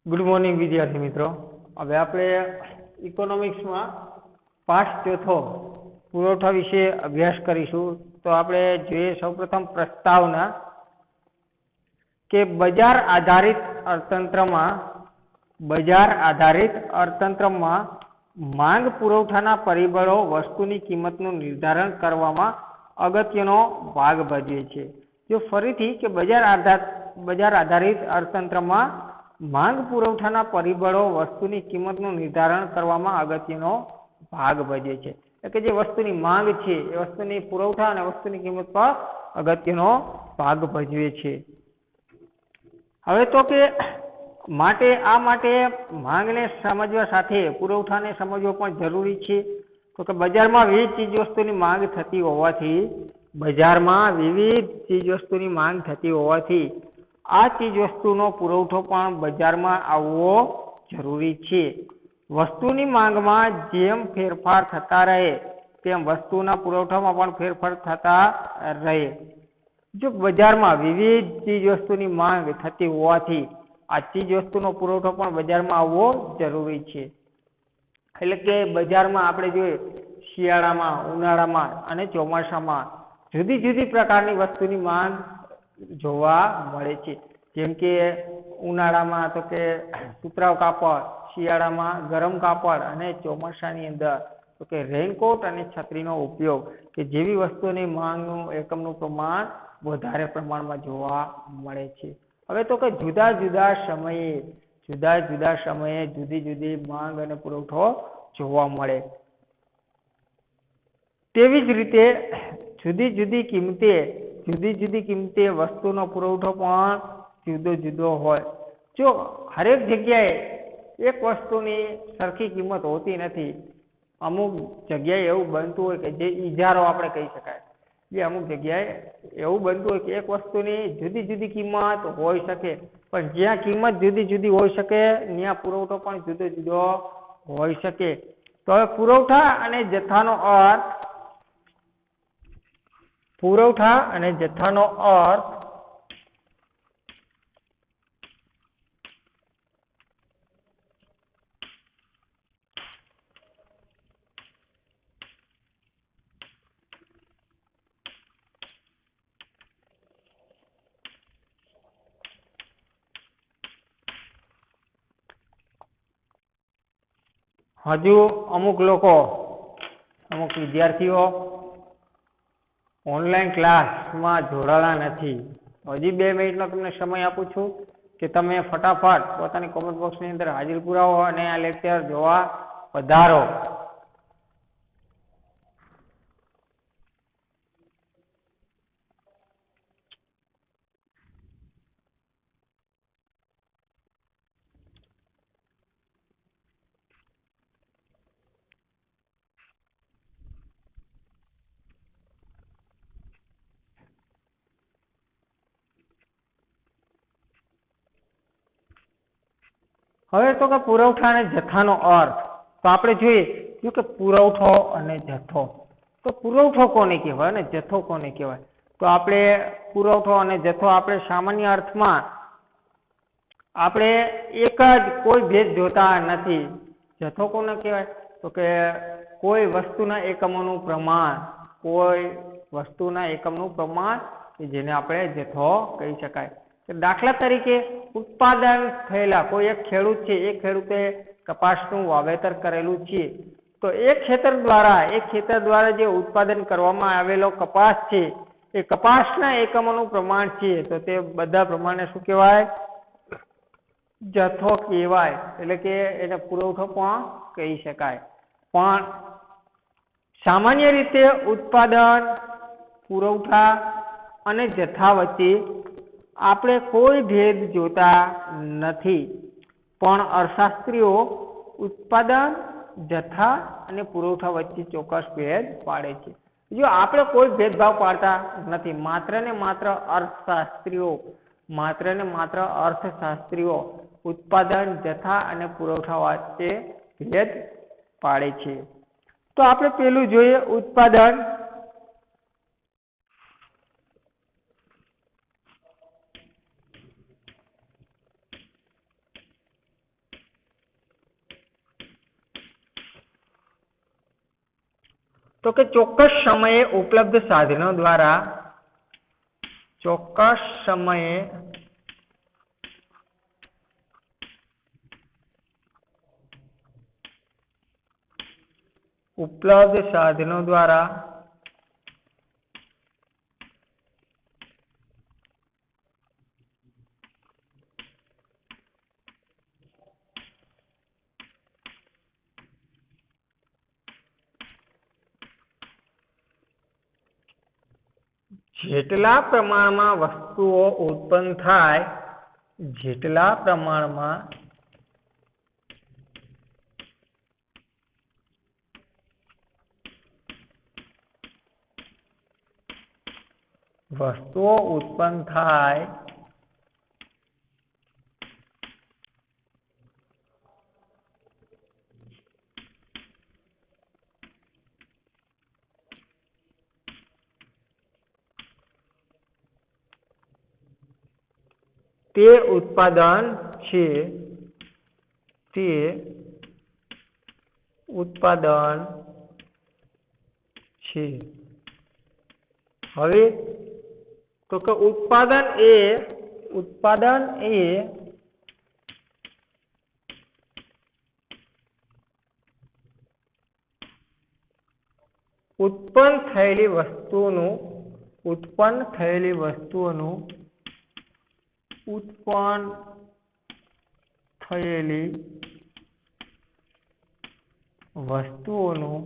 Good morning विद्यार्थी मित्रों। હવે આપણે ઇકોનોમિક્સમાં પાઠ ચોથો પુરવઠા વિશે અભ્યાસ કરીશું। તો આપણે જોઈએ સૌપ્રથમ પ્રસ્તાવના કે બજાર આધારિત અર્થતંત્રમાં માંગ પુરવઠાના પરિબળો વસ્તુની કિંમતનું નિર્ધારણ કરવામાં અગત્યનો ભાગ ભજવે છે। જો ફરીથી કે બજાર આધારિત અર્થતંત્રમાં માંગ પુરવઠાના પરિબળો વસ્તુની કિંમતનું નિર્ધારણ કરવામાં અગત્યનો ભાગ ભજવે છે। એટલે કે જે વસ્તુની માંગ છે એ વસ્તુની પુરવઠા અને વસ્તુની કિંમત પર અગત્યનો ભાગ ભજવે છે। હવે તો કે માટે માંગને સમજવા સાથે પુરવઠાને સમજવો પણ જરૂરી છે। તો કે બજારમાં વિવિધ ચીજવસ્તુની માંગ થતી હોવાથી આ ચીજવસ્તુનો પુરવઠો પણ બજારમાં આવવો જરૂરી છે। વસ્તુની માંગમાં જેમ ફેરફાર થતા રહે તેમ વસ્તુના પુરવઠામાં પણ ફેરફાર થતા રહે। જો બજારમાં વિવિધ ચીજવસ્તુની માંગ થતી હોવાથી આ ચીજવસ્તુનો પુરવઠો પણ બજારમાં આવવો જરૂરી છે। એટલે કે બજારમાં આપણે જોઈએ શિયાળામાં, ઉનાળામાં અને ચોમાસામાં જુદી જુદી પ્રકારની વસ્તુની માંગ જોવા મળે છે। જેમ કે ઉનાળામાં તો કે સુતરાઉ કાપડ, શિયાળામાં ગરમ કાપડ અને ચોમાસાની અંદર તો કે રેનકોટ અને છત્રીનો ઉપયોગ કે જેવી વસ્તુની માંગનું એકમનું પ્રમાણ વધારે પ્રમાણમાં જોવા મળે છે। હવે તો કે જુદા જુદા સમયે જુદી જુદી માંગ અને પુરવઠો જોવા મળે। તેવી જ રીતે જુદી જુદી કિંમતે વસ્તુનો પુરવઠો પણ જુદો જુદો હોય। જો હરેક જગ્યાએ એક વસ્તુની સરખી કિંમત હોતી નથી। અમુક જગ્યાએ એવું બનતું હોય કે જે ઇજારો આપણે કહી શકાય, જે અમુક જગ્યાએ એવું બનતું હોય કે એક વસ્તુની જુદી જુદી કિંમત હોઈ શકે, પણ જ્યાં કિંમત જુદી જુદી હોઈ શકે ત્યાં પુરવઠો પણ જુદો જુદો હોઈ શકે। તો હવે પુરવઠા અને જથ્થાનો અર્થ હજુ અમુક વિદ્યાર્થીઓ ઓનલાઈન ક્લાસમાં જોડાયેલા નથી। હજી 2 મિનિટનો તમને સમય આપું છું કે તમે ફટાફટ પોતાની કોમેન્ટ બોક્સની અંદર હાજરી પુરાવો અને આ લેક્ચર જોવા પધારો। હવે તો કે પુરવઠા અને જથ્થાનો અર્થ તો આપણે જોઈએ કે પુરવઠો અને જથ્થો, તો પુરવઠો કોને કહેવાય અને જથ્થો કોને કહેવાય? તો આપણે પુરવઠો અને જથ્થો આપણે સામાન્ય અર્થમાં આપણે એક જ કોઈ ભેદ જોતા નથી। જથ્થો કોને કહેવાય? તો કે કોઈ વસ્તુના એકમોનું પ્રમાણ કે જેને આપણે જથ્થો કહી શકાય। દાખલા તરીકે ઉત્પાદન થયેલા કોઈ એક ખેડૂત છે, એ ખેડૂતે કપાસનું વાવેતર કરેલું છે, તો એ ખેતર દ્વારા જે ઉત્પાદન કરવામાં આવેલો કપાસ છે એ કપાસના એકમોનું પ્રમાણ છે, તો તે બધા પ્રમાણને શું કહેવાય? જથ્થો કહેવાય। એટલે કે એને પુરવઠો પણ કહી શકાય। પણ સામાન્ય રીતે ઉત્પાદન, પુરવઠા અને જથ્થા વચ્ચે આપણે કોઈ ભેદ જોતા નથી, પણ અર્થશાસ્ત્રીઓ ઉત્પાદન, જથ્થા અને પુરવઠા વચ્ચે ચોક્કસ ભેદ પાડે છે। જો આપણે કોઈ ભેદભાવ પાડતા નથી, માત્ર ને માત્ર અર્થશાસ્ત્રીઓ ઉત્પાદન, જથ્થા અને પુરવઠા વચ્ચે ભેદ પાડે છે। તો આપણે પેલું જોઈએ ઉત્પાદન। तो कि ચોક્કસ સમયે ઉપલબ્ધ સાધનો દ્વારા ચોક્કસ સમયે ઉપલબ્ધ સાધનો દ્વારા જેટલા પ્રમાણમાં વસ્તુઓ ઉત્પન્ન થાય જેટલા પ્રમાણમાં વસ્તુઓ ઉત્પન્ન થાય તે ઉત્પાદન છે તે ઉત્પાદન છે હવે તો કે ઉત્પાદન એ ઉત્પન્ન થયેલી વસ્તુઓનું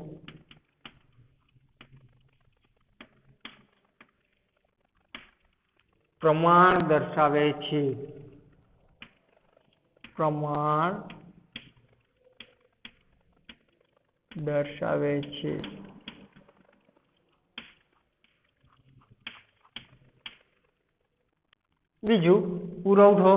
પ્રમાણ દર્શાવે છે બીજું પુરવઠો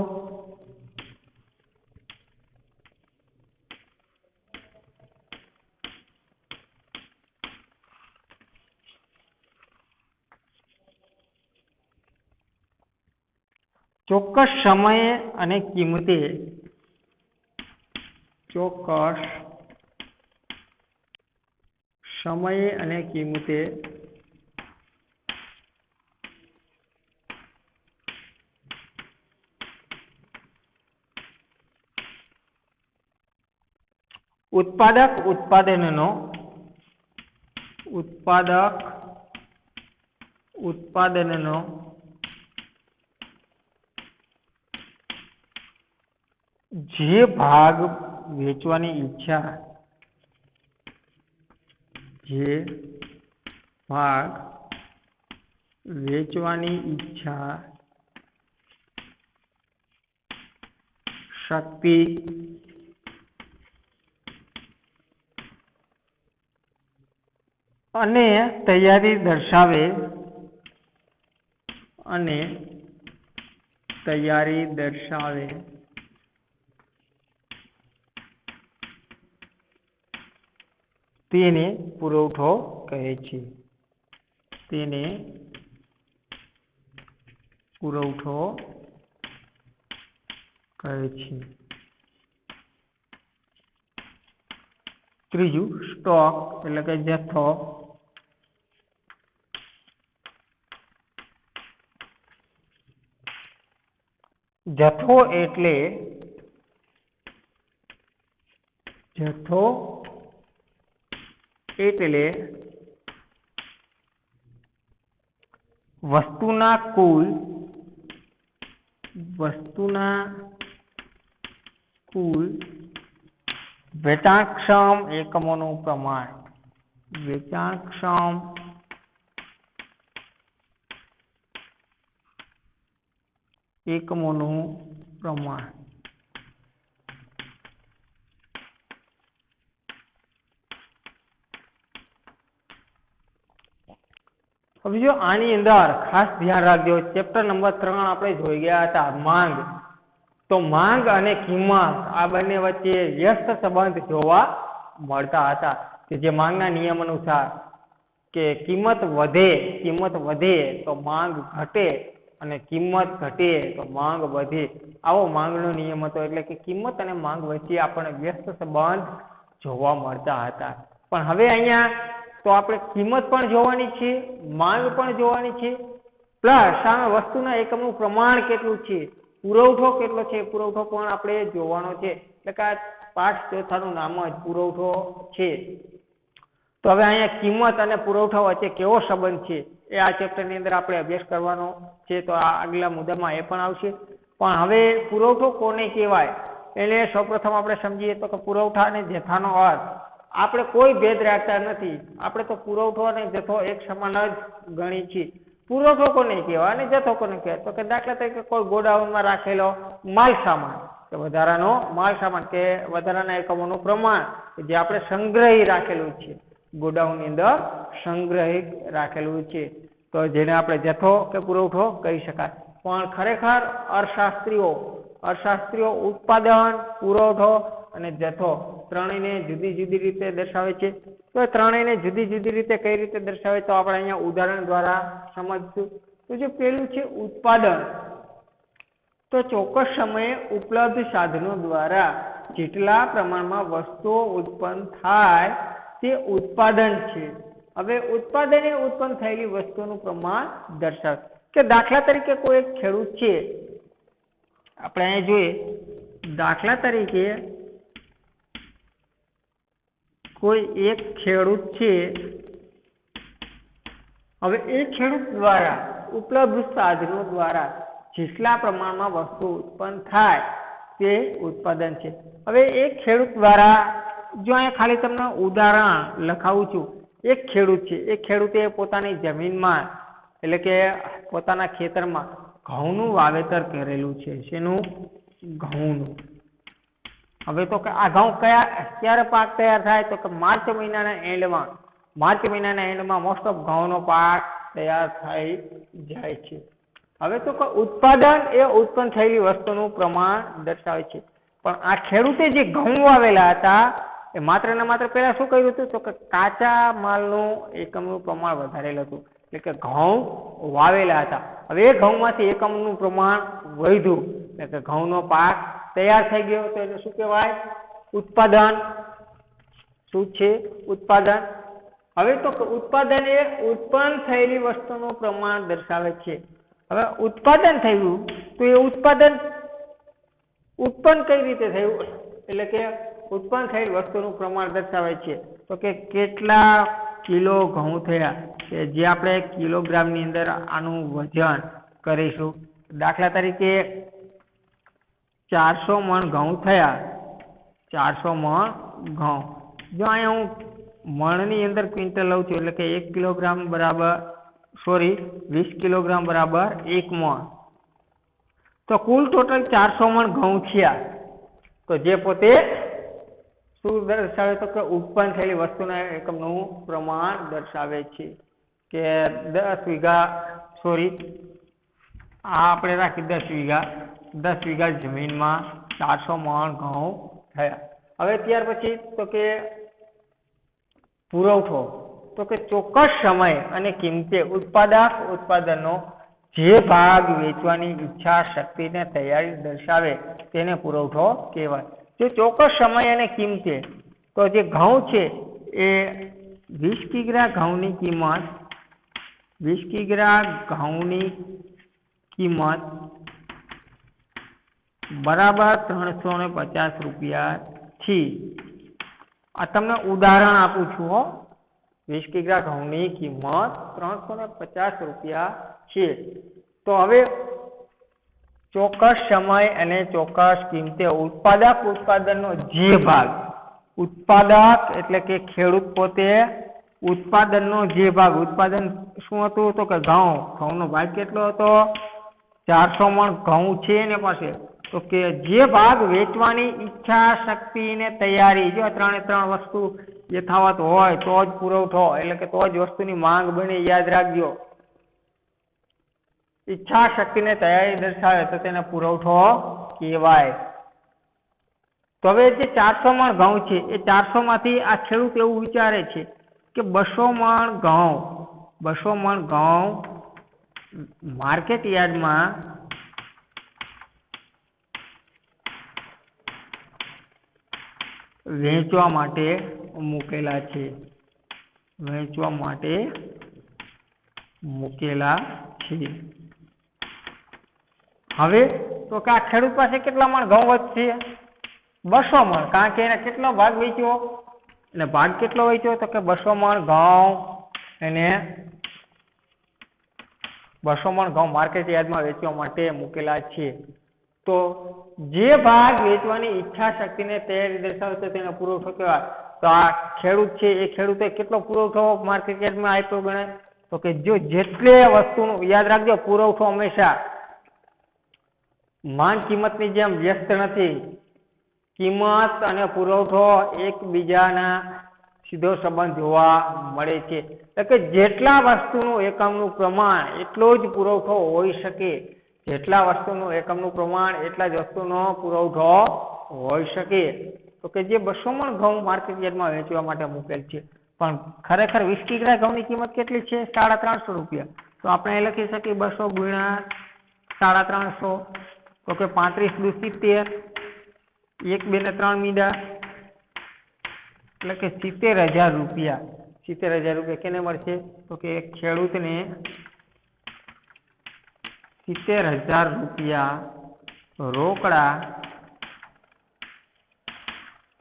ચોક્કસ સમયે અને કિંમતે ઉત્પાદક ઉત્પાદનનો જે ભાગ વેચવાની ઈચ્છા શક્તિ અને તૈયારી દર્શાવે તેને પુરવઠો કહે છે ત્રીજું સ્ટોક એટલે કે જથ્થો એટલે વસ્તુના કુલ વેચાણક્ષમ એકમોનું પ્રમાણ હવે જો આની અંદર ખાસ ધ્યાન રાખજો ચેપ્ટર નંબર 3 આપણે જોઈ ગયા હતા માંગ તો માંગ અને કિંમત આ બંને વચ્ચે વ્યસ્ત સંબંધ જોવા મળતા હતા કે જે માંગના નિયમ અનુસાર કે કિંમત વધે તો માંગ ઘટે અને કિંમત ઘટે તો માંગ વધે આવો માંગનો નિયમ હતો એટલે કે કિંમત અને માંગ વચ્ચે આપણને વ્યસ્ત સંબંધ જોવા મળતા હતા પણ હવે અહીંયા તો આપણે કિંમત પણ જોવાની છે, માંગ પણ જોવાની છે, પ્લસ સામે વસ્તુના એકમનું પ્રમાણ કેટલું છે, પુરવઠો કેટલો છે, પુરવઠો પણ આપણે જોવાનો છે. એટલે કે આ પાઠ ચોથાનું નામ જ પુરવઠો છે. તો હવે અહીંયા કિંમત અને પુરવઠા વચ્ચે કેવો સંબંધ છે એ આ ચેપ્ટરની અંદર આપણે અભ્યાસ કરવાનો છે. તો આ આગલા મુદ્દામાં એ પણ આવશે. પણ હવે પુરવઠો કોને કહેવાય એને સૌપ્રથમ આપણે સમજીએ તો કે પુરવઠા અને જથ્થાનો અર્થ આપણે કોઈ ભેદ રાખતા નથી. આપણે તો પુરવઠો અને જથ્થો એક સમાન જ ગણી છીએ. પુરવઠો કોને કહેવાય અને જથ્થો કોને કહેવાય? તો કે દાખલા તરીકે કોઈ ગોડાઉનમાં રાખેલો માલ સામાન કે વધારાનો માલ સામાન કે વધારાના એકમોનું પ્રમાણ જે આપણે સંગ્રહી રાખેલું છે, ગોડાઉનની અંદર સંગ્રહિત રાખેલું છે, તો જેને આપણે જથ્થો કે પુરવઠો કહી શકાય. પણ ખરેખર અર્થશાસ્ત્રીઓ ઉત્પાદન, પુરવઠો અને જથ્થો ત્રણેયને જુદી જુદી રીતે દર્શાવે છે. તો ત્રણેયને જુદી જુદી રીતે કઈ રીતે દર્શાવે તો આપણે અહીંયા ઉદાહરણ દ્વારા સમજશું. તો જે પેલું છે ઉત્પાદન, તો ચોક્કસ સમયે ઉપલબ્ધ સાધનો દ્વારા જેટલા પ્રમાણમાં વસ્તુઓ ઉત્પન્ન થાય તે ઉત્પાદન છે. હવે ઉત્પાદન એ ઉત્પન્ન થયેલી વસ્તુનું પ્રમાણ દર્શાવે. કે દાખલા તરીકે કોઈ એક ખેડૂત છે, આપણે અહીંયા જોઈએ દાખલા તરીકે કોઈ એક ખેડૂત છે. હવે એ ખેડૂત દ્વારા ઉપલબ્ધ સાધનો દ્વારા જેટલા પ્રમાણમાં વસ્તુ ઉત્પન્ન થાય તે ઉત્પાદન છે. હવે એક ખેડૂત દ્વારા જો અહીંયા ખાલી તમને ઉદાહરણ લખાવું છું. એક ખેડૂત છે, એ ખેડૂતે પોતાની જમીનમાં એટલે કે પોતાના ખેતરમાં ઘઉંનું વાવેતર કરેલું છે. શેનું? ઘઉંનું. હવે તો કે આ ઘઉં ક્યારે પાક તૈયાર થાય તો કે માર્ચ મહિનાના એન્ડમાં મોસ્ટ ઓફ ઘઉંનો પાક તૈયાર થઈ જાય છે. હવે તો કે ઉત્પાદન એ ઉત્પન્ન થયેલી વસ્તુનું પ્રમાણ દર્શાવે છે. પણ આ ખેડૂતે જે ઘઉં વાવેલા હતા એ માત્ર ને માત્ર પહેલા શું કર્યું હતું તો કે કાચા માલનું એકમનું પ્રમાણ વધારેલું હતું. એટલે કે ઘઉં વાવેલા હતા. હવે એ ઘઉંમાંથી એકમનું પ્રમાણ વધ્યું એટલે કે ઘઉંનો પાક તૈયાર થઈ ગયો. તો એને શું કહેવાય? ઉત્પાદન. શું છે? ઉત્પાદન. હવે તો ઉત્પાદન એ ઉત્પન્ન થયેલી વસ્તુનું પ્રમાણ દર્શાવે છે. હવે ઉત્પાદન થયું તો એ ઉત્પાદન ઉત્પન્ન કઈ રીતે થયું એટલે કે ઉત્પન્ન થયેલ વસ્તુનું પ્રમાણ દર્શાવે છે. તો કે કેટલા કિલો ઘઉં થયા કે જે આપણે કિલોગ્રામની અંદર આનું વજન કરીશું. દાખલા તરીકે 400 મણ ઘઉં થયા. 400 મણ ઘઉં. જો અહીંયા હું મણની અંદર ક્વિન્ટલ લઉં છું એટલે કે 1 કિલોગ્રામ બરાબર 20 કિલોગ્રામ બરાબર 1 મણ. તો કુલ ટોટલ 400 મણ ઘઉં થયા. તો જે પોતે શું દર્શાવે તો કે ઉત્પન્ન થયેલી વસ્તુના એકમનું પ્રમાણ દર્શાવે છે. કે 10 વીઘા આપણે રાખી 10 વીઘા જમીનમાં 400 મણ ઘઉં થયા. હવે ત્યાર પછી તો કે પુરવઠો, તો કે ચોક્કસ સમય અને કિંમતે ઉત્પાદનનો જે ભાગ વેચવાની ઈચ્છા શક્તિને તૈયારી દર્શાવે તેને પુરવઠો કહેવાય. જો ચોક્કસ સમય અને કિંમતે તો જે ઘઉં છે એ 20 કિગ્રા ઘઉંની કિંમત બરાબર 350 રૂપિયા થી. આ તમને ઉદાહરણ આપું છું હો. 20 કિગ્રા ઘઉંની કિંમત 350 રૂપિયા છે. તો હવે ચોક્કસ સમય અને ચોક્કસ કિંમતે ઉત્પાદનનો જે ભાગ, ઉત્પાદક એટલે કે ખેડૂત પોતે ઉત્પાદનનો જે ભાગ, ઉત્પાદન શું હતું તો કે ઘઉંનો ભાગ કેટલો હતો? 400 મણ ઘઉં છે એની પાસે. તો કે જે ભાગ વેચવાની ઈચ્છા શક્તિ ને તૈયારી, જો ત્રણે વસ્તુ યથાવત હોય તો જ પુરવઠો એટલે કે તો જ વસ્તુની માંગ બને. યાદ રાખજો, ઈચ્છા શક્તિને તૈયારી દર્શાવે તો તેને પુરવઠો કહેવાય. તો હવે જે 400 મણ ઘઉં છે એ 400 માંથી આ ખેડૂત એવું વિચારે છે કે 200 મણ ઘઉં માર્કેટ યાર્ડમાં વેચવા માટે મૂકેલા છે. વહેંચવા માટે મૂકેલા છે. હવે તો કે આ ખેડૂત પાસે કેટલા મણ ઘઉં વધશે? 200 મણ, કારણ કે એને કેટલો ભાગ વેચ્યો, અને ભાગ કેટલો વેચ્યો તો કે 200 મણ ઘઉં એને 200 મણ ઘઉં માર્કેટ યાર્ડમાં વેચવા માટે મૂકેલા છે. તો જે ભાગ વેચવાની ઈચ્છા શક્તિને તૈયારી દર્શાવે છે તેનો પુરવઠો કહેવાય. તો આ ખેડૂત છે એ ખેડૂતે કેટલો પુરવઠો માર્કેટ યાર્ડમાં આપ્યો ગણાય? તો કે જો જેટલે વસ્તુનું, યાદ રાખજો, પુરવઠો હંમેશા માંગ કિંમતની જેમ વ્યસ્ત નથી. કિંમત અને પુરવઠો એકબીજાના સીધો સંબંધ જોવા મળે છે. એટલે કે જેટલા વસ્તુનું એકમનું પ્રમાણ એટલો જ પુરવઠો હોઈ શકે. જેટલા વસ્તુનું એકમનું પ્રમાણ એટલા જ વસ્તુનો પુરવઠો હોઈ શકે. તો કે જે 200 મણ ઘઉં માર્કેટ યાર્ડમાં વેચવા માટે મૂકેલ છે, પણ ખરેખર 20 કિગ્રા ઘઉંની કિંમત કેટલી છે? 350 રૂપિયા. તો આપણે લખી શકીએ 200 ગુણ્યા 350, તો કે 35 દુ 70, 1 2 ને 3 મીંડા, એટલે કે 70,000 રૂપિયા. 70,000 રૂપિયા કેને મળશે? તો કે ખેડૂતને 70,000 રૂપિયા રોકડા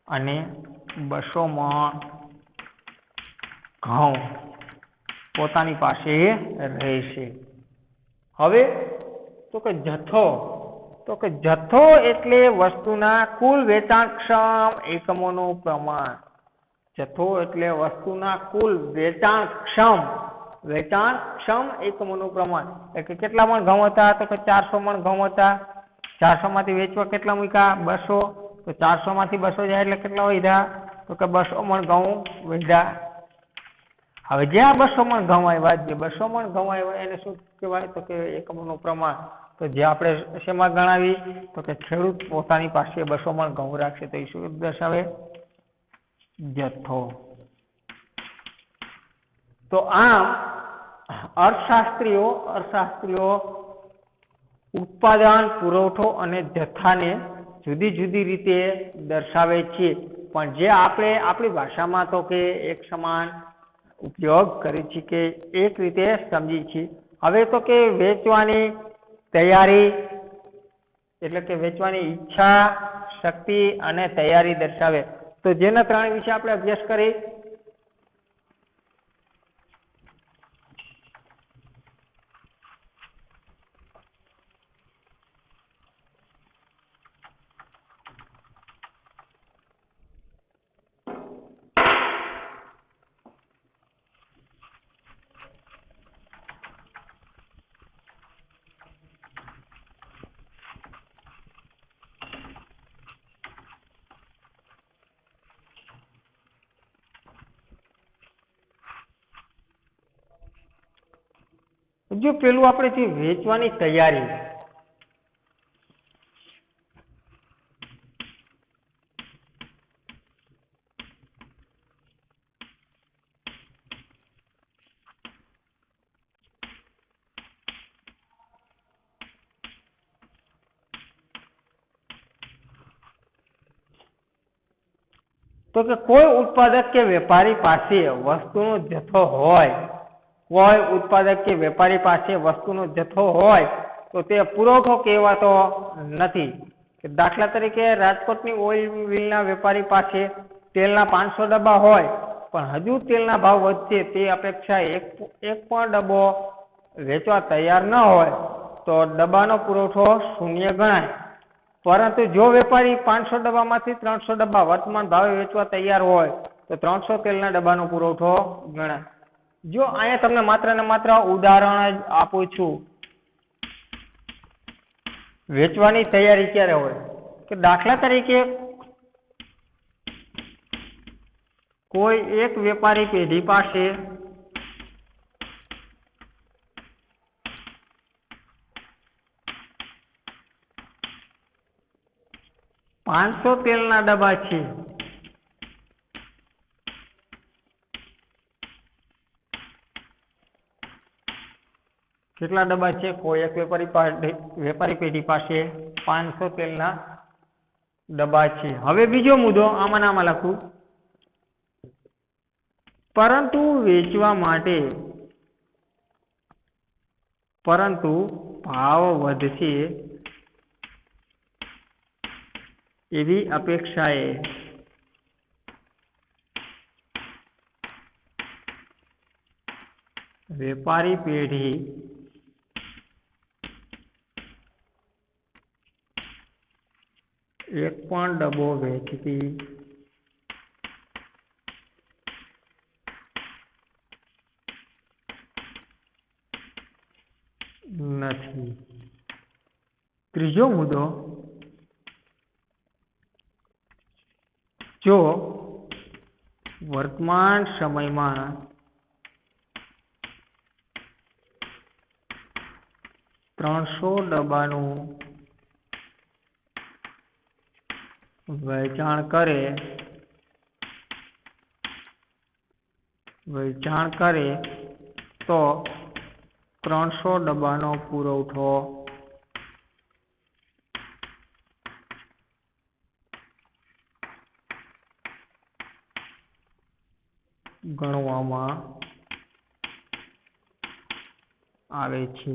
અને 200 મણ ઘઉં પોતાની પાસે રહેશે. હવે તો કે જથ્થો, તો કે જથ્થો એટલે વસ્તુના કુલ વેચાણક્ષમ એકમોનું પ્રમાણ. જથ્થો એટલે વસ્તુના કુલ વેચાણક્ષમ એકમોનું પ્રમાણ. એટલે કે કેટલા મણ ઘઉં હતા? તો કે 400 મણ ઘઉં હતા. 400 માંથી વેચવા કેટલા મૂક્યા? 200. તો 400 માંથી 200 જાય એટલે કેટલા વધ્યા? તો કે 200 મણ ઘઉં વધ્યા. હવે જે આ 200 મણ ઘઉં આવ્યા, જે 200 મણ ઘઉં આવ્યા એને શું કહેવાય? તો કે એકમોનું પ્રમાણ. તો જે આપણે શેમાં ગણાવી? તો કે ખેડૂત પોતાની પાસે 200 મણ ઘઉં રાખશે તો એ શું દર્શાવે? જથ્થો. તો આમ અર્થશાસ્ત્રીઓ ઉત્પાદન, પુરવઠો અને જથ્થાને જુદી જુદી રીતે દર્શાવે છે, પણ જે આપણે આપણી ભાષામાં તો કે એક સમાન ઉપયોગ કરી છે, કે એક રીતે સમજી છીએ. હવે તો કે વેચવાની તૈયારી, એટલે કે વેચવાની ઈચ્છા શક્તિ અને તૈયારી દર્શાવે. તો જેના ત્રણ વિશે આપણે અભ્યાસ કરી. જો પેલું આપણે જે વેચવાની તૈયારી, તો કે કોઈ ઉત્પાદક કે વેપારી પાસે વસ્તુનો જથ્થો હોય, કોઈ ઉત્પાદક કે વેપારી પાસે વસ્તુનો જથ્થો હોય તો તે પુરવઠો કહેવાતો નથી. દાખલા તરીકે રાજકોટની ઓઇલ મિલના વેપારી પાસે તેલના 500 ડબ્બા હોય, પણ હજુ તેલના ભાવ વધશે તે અપેક્ષા એક પણ ડબ્બો વેચવા તૈયાર ન હોય તો ડબ્બાનો પુરવઠો શૂન્ય ગણાય. પરંતુ જો વેપારી 500 ડબ્બામાંથી 300 ડબ્બા વર્તમાન ભાવે વેચવા તૈયાર હોય તો 300 તેલના ડબ્બાનો પુરવઠો ગણાય. જો અહીંયા તમને માત્ર ને માત્ર ઉદાહરણ જ આપું છું. વેચવાની તૈયારી ક્યારે હોય? કે દાખલા તરીકે કોઈ એક વેપારી પેઢી પાસે $500 તેલના ડબ્બા છે. કેટલા ડબ્બા છે? કોઈ એક વેપારી પેઢી પાસે 500 તેલના ડબ્બા છે. હવે બીજો મુદ્દો આમાં લખું. પરંતુ વેચવા માટે ભાવ વધશે એવી અપેક્ષાએ વેપારી પેઢી એક પણ ડબ્બો વેચતી નથી. ત્રીજો મુદ્દો, જો વર્તમાન સમયમાં ત્રણસો ડબ્બાનું વેચાણ કરે તો 300 ડબ્બાનો પુરવઠો ગણવામાં આવે છે.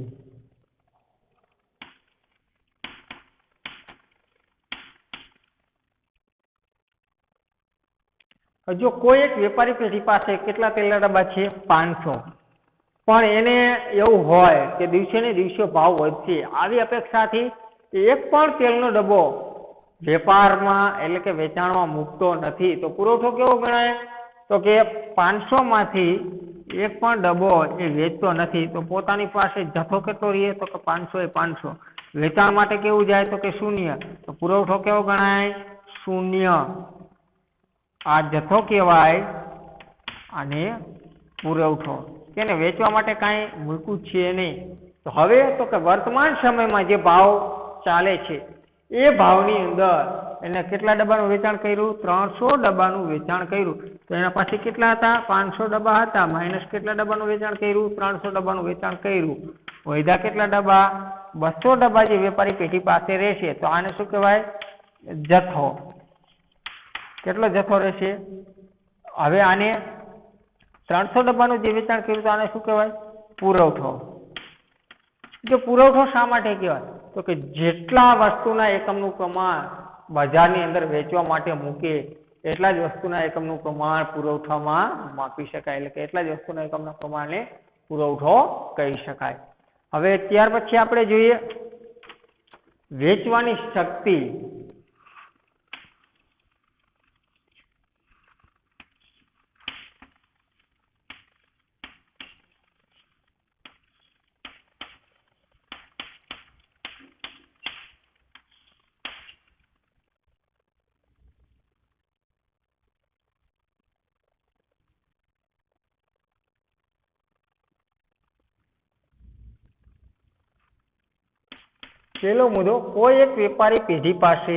જો કોઈ એક વેપારી પેઢી પાસે કેટલા તેલના ડબ્બા છે? 500, પણ એને એવું હોય કે દિવસે ને દિવસે ભાવ વધશે, આવી અપેક્ષાથી એક પણ તેલનો ડબ્બો વેપારમાં એટલે કે વેચાણમાં મૂકતો નથી, તો પુરવઠો કેવો ગણાય? તો કે 500 માંથી એક પણ ડબ્બો એ વેચતો નથી, તો પોતાની પાસે જથ્થો કેટલો રહે? તો કે 500 એ 500. વેચાણ માટે કેવું જાય? તો કે 0. તો પુરવઠો કેવો ગણાય? 0. આ જથ્થો કહેવાય અને પુરવઠો. તેને વેચવા માટે કાંઈ મૂક્યું છે નહીં. તો હવે તો કે વર્તમાન સમયમાં જે ભાવ ચાલે છે એ ભાવની અંદર એને કેટલા ડબ્બાનું વેચાણ કર્યું? 300 ડબ્બાનું વેચાણ કર્યું. તો એના પાસે કેટલા હતા? 500 ડબ્બા હતા, માઇનસ કેટલા ડબ્બાનું વેચાણ કર્યું? 300 ડબ્બાનું વેચાણ કર્યું. વધ્યા કેટલા ડબ્બા? 200 ડબ્બા જે વેપારી પેઢી પાસે રહેશે, તો આને શું કહેવાય? જથ્થો. કેટલો જથ્થો રહેશે? હવે આને 300 ડબ્બાનું જે વેચાણ કર્યું તો આને શું કહેવાય? પુરવઠો. જો પુરવઠો શા માટે કહેવાય? તો કે જેટલા વસ્તુના એકમનું પ્રમાણ બજારની અંદર વેચવા માટે મૂકે એટલા જ વસ્તુના એકમનું પ્રમાણ પુરવઠામાં માપી શકાય, એટલે કે એટલા જ વસ્તુના એકમના પ્રમાણને પુરવઠો કહી શકાય. હવે ત્યાર પછી આપણે જોઈએ વેચવાની શક્તિ. પહેલો મુદ્દો, કોઈ એક વેપારી પેઢી પાસે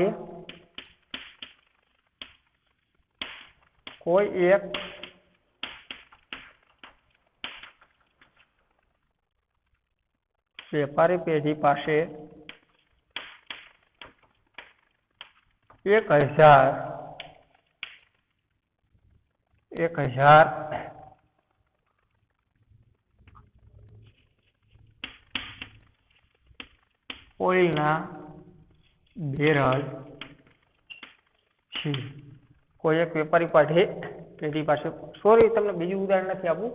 એક હજાર ઓઇલના બેરલ છે. કોઈ એક વેપારી પેઢી પાસે સોરી, તમને બીજું ઉદાહરણ નથી આપવું,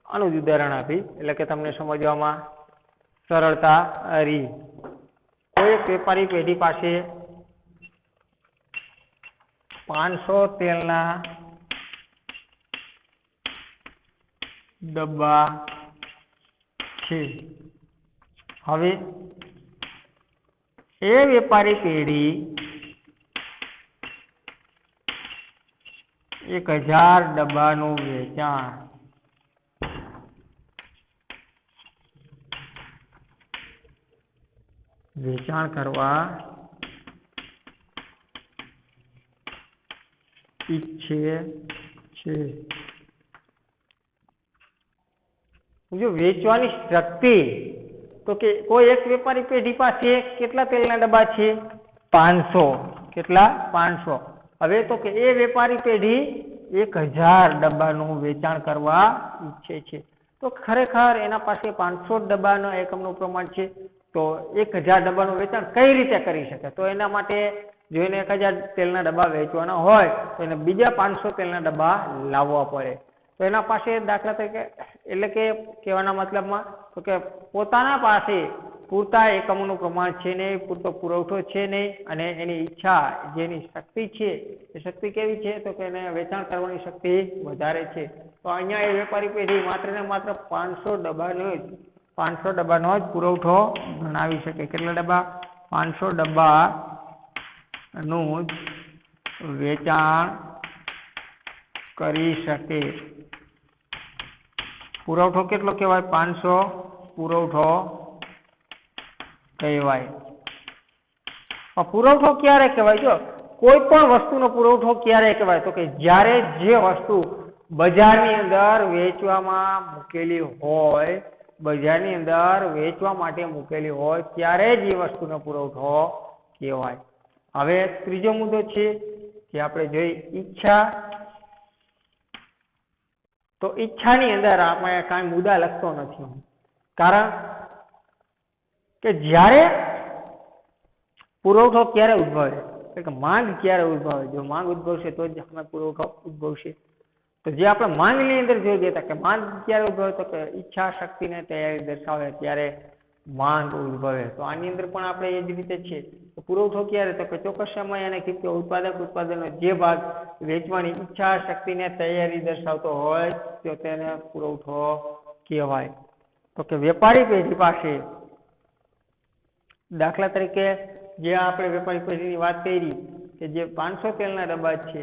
આનું જ ઉદાહરણ આપી એટલે કે તમને સમજવામાં સરળતા રહી. કોઈ એક વેપારી પેઢી પાસે 500 તેલના ડબ્બા છે. હવે એ વેપારી પેઢી 1000 ડબ્બાનું વેચાણ કરવા ઈચ્છે છે. જો વેચવાની શક્તિ, તો કે કોઈ એક વેપારી પેઢી પાસે કેટલા તેલના ડબ્બા છે? 500. કેટલા? 500. હવે તો કે એ વેપારી પેઢી 1000 ડબ્બાનું વેચાણ કરવા ઈચ્છે છે તો ખરેખર એના પાસે 500 ડબ્બાના એકમનું પ્રમાણ છે તો 1000 ડબ્બાનું વેચાણ કઈ રીતે કરી શકે તો એના માટે જો એને 1000 તેલના ડબ્બા વેચવાના હોય તો એને બીજા 500 તેલના ડબ્બા લાવવા પડે તો એના પાસે દાખલા તરીકે એટલે કે કહેવાના મતલબમાં તો કે પોતાના પાસે પૂરતા એકમોનું પ્રમાણ છે નહીં પૂરતો પુરવઠો છે નહીં અને એની ઈચ્છા જેની શક્તિ છે એ શક્તિ કેવી છે તો કે એને વેચાણ કરવાની શક્તિ વધારે છે તો અહીંયા એ વેપારી પેઢી માત્ર ને માત્ર 500 ડબ્બાનો જ પુરવઠો બનાવી શકે કેટલા ડબ્બા 500 ડબ્બાનું જ વેચાણ કરી શકે પુરવઠો કેટલો કહેવાય 500 પુરવઠો કહેવાય પુરવઠો ક્યારે કહેવાય જો કોઈ પણ વસ્તુનો પુરવઠો ક્યારે કહેવાય તો કે જ્યારે જે વસ્તુ બજારની અંદર વેચવામાં મૂકેલી હોય બજારની અંદર વેચવા માટે મૂકેલી હોય ત્યારે જ એ વસ્તુનો પુરવઠો કહેવાય હવે ત્રીજો મુદ્દો છે કે આપણે જોઈ ઈચ્છા તો ઈચ્છાની અંદર આપણે કાંઈ મુદ્દા લખતો નથી કારણ કે જ્યારે પુરવઠો ક્યારે ઉદ્ભવે કે માંગ ક્યારે ઉદ્ભવે જો માંગ ઉદ્ભવશે તો જ અમે પુરવઠો ઉદ્ભવશે તો જે આપણે માંગની અંદર જોઈ દેતા કે માંગ ક્યારે ઉદ્ભવે તો કે ઈચ્છા શક્તિને તૈયારી દર્શાવે ત્યારે માંગ ઉદ્ભવે તો આની અંદર પણ આપણે એ જ રીતે છે તો પુરવઠો ક્યારે તો કે ચોક્કસ સમય અને કિંમતે ઉત્પાદનનો જે ભાગ વેચવાની ઈચ્છા શક્તિને તૈયારી દર્શાવતો હોય તો તેને પુરવઠો કહેવાય તો કે વેપારી પેઢી પાસે દાખલા તરીકે જે આપણે વેપારી પેઢીની વાત કરી કે જે 500 તેલના ડબ્બા છે